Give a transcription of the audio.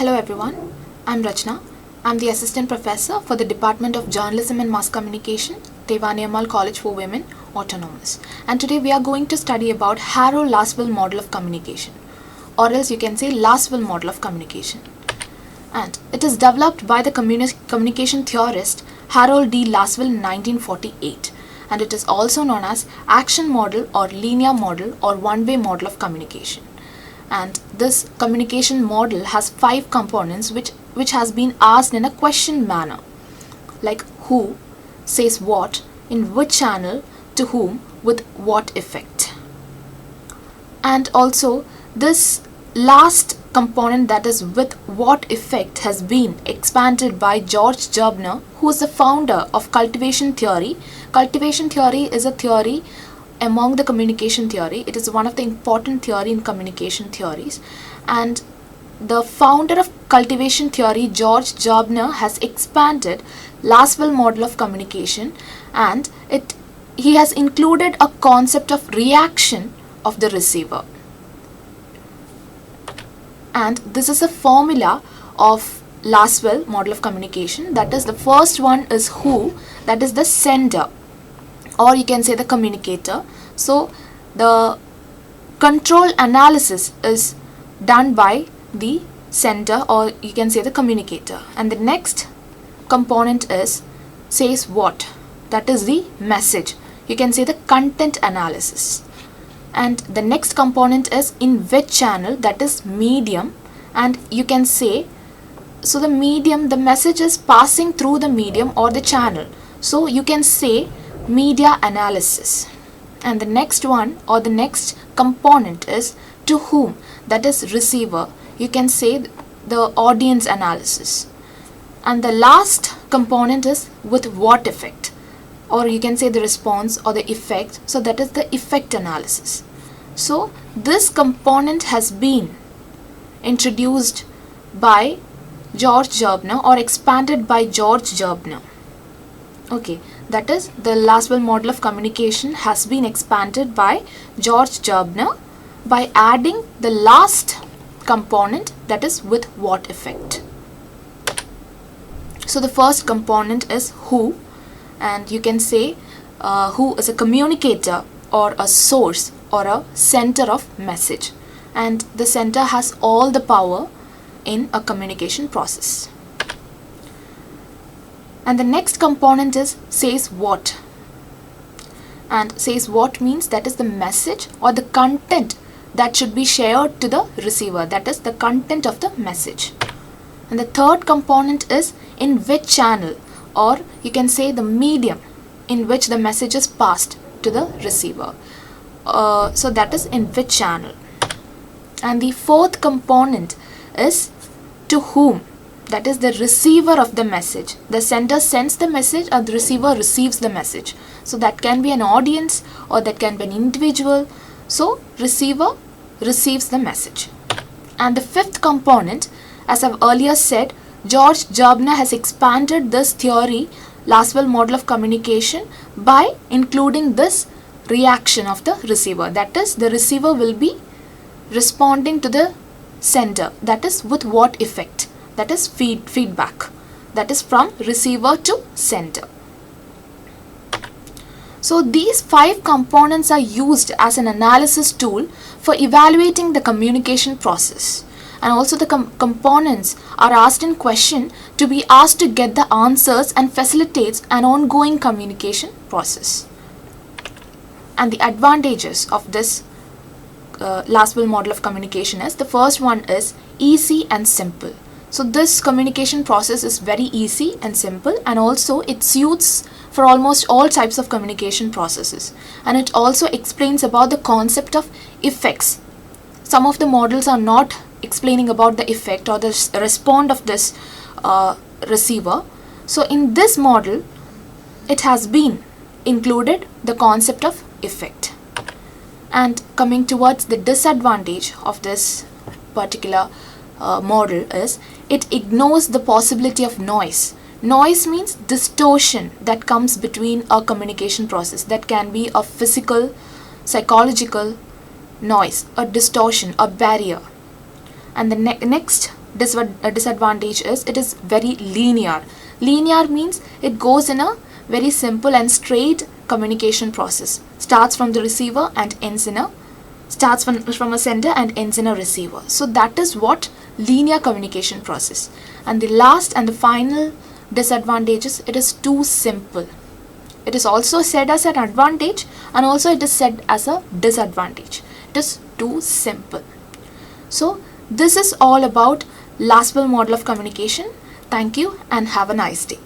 Hello everyone, I'm Rachana. I'm the Assistant Professor for the Department of Journalism and Mass Communication, Theivanai Ammal College for Women, Autonomous. And today we are going to study about Lasswell model of communication, or else you can say Lasswell model of communication. And it is developed by the communication theorist Harold D. Lasswell in 1948, and it is also known as action model or linear model or one-way model of communication. And this communication model has 5 components which has been asked in a question manner, like who says what, in which channel, to whom, with what effect. And also this last component, that is with what effect, has been expanded by George Gerbner, who is the founder of cultivation theory. Cultivation theory is a theory among the communication theory. It is one of the important theory in communication theories, and the founder of cultivation theory, George Gerbner, has expanded Lasswell model of communication, and he has included a concept of reaction of the receiver. And this is a formula of Lasswell model of communication. That is, the first one is who, that is the sender, or you can say the communicator. So the control analysis is done by the sender, or you can say the communicator. And the next component is says what, that is the message, you can say the content analysis. And the next component is in which channel, that is medium, and you can say, so the medium, the message is passing through the medium or the channel, so you can say media analysis. And the next one, or the next component, is to whom, that is receiver, you can say the audience analysis. And the last component is with what effect, or you can say the response or the effect, so that is the effect analysis. So this component has been introduced by George Gerbner, or expanded by George Gerbner. Okay, that is, the Lasswell model of communication has been expanded by George Gerbner by adding the last component, that is with what effect. So the first component is who, and you can say who is a communicator or a source or a center of message, and the center has all the power in a communication process. And the next component is says what, and says what means that is the message or the content that should be shared to the receiver, that is the content of the message. And the third component is in which channel, or you can say the medium in which the message is passed to the receiver, so that is in which channel. And the fourth component is to whom, that is the receiver of the message. The sender sends the message and the receiver receives the message. So that can be an audience or that can be an individual. So receiver receives the message. And the fifth component, as I've earlier said, George Gerbner has expanded this theory, Lasswell model of communication, by including this reaction of the receiver. That is, the receiver will be responding to the sender, that is with what effect, that is feedback, that is from receiver to sender. So these 5 components are used as an analysis tool for evaluating the communication process, and also the components are asked in question to be asked to get the answers and facilitates an ongoing communication process. And the advantages of this Lasswell model of communication is, the first one is easy and simple. So this communication process is very easy and simple, and also it suits for almost all types of communication processes. And it also explains about the concept of effects. Some of the models are not explaining about the effect or the response of this receiver. So in this model, it has been included the concept of effect. And coming towards the disadvantage of this particular model is, it ignores the possibility of noise. Noise means distortion that comes between a communication process. That can be a physical, psychological noise, a distortion, a barrier. And the next disadvantage is it is very linear. Linear means it goes in a very simple and straight communication process. Starts from the receiver and ends in a starts from a sender and ends in a receiver. So that is what linear communication process. And the last and the final disadvantage is it is too simple. It is also said as an advantage and also it is said as a disadvantage. It is too simple. So this is all about Lasswell model of communication. Thank you and have a nice day.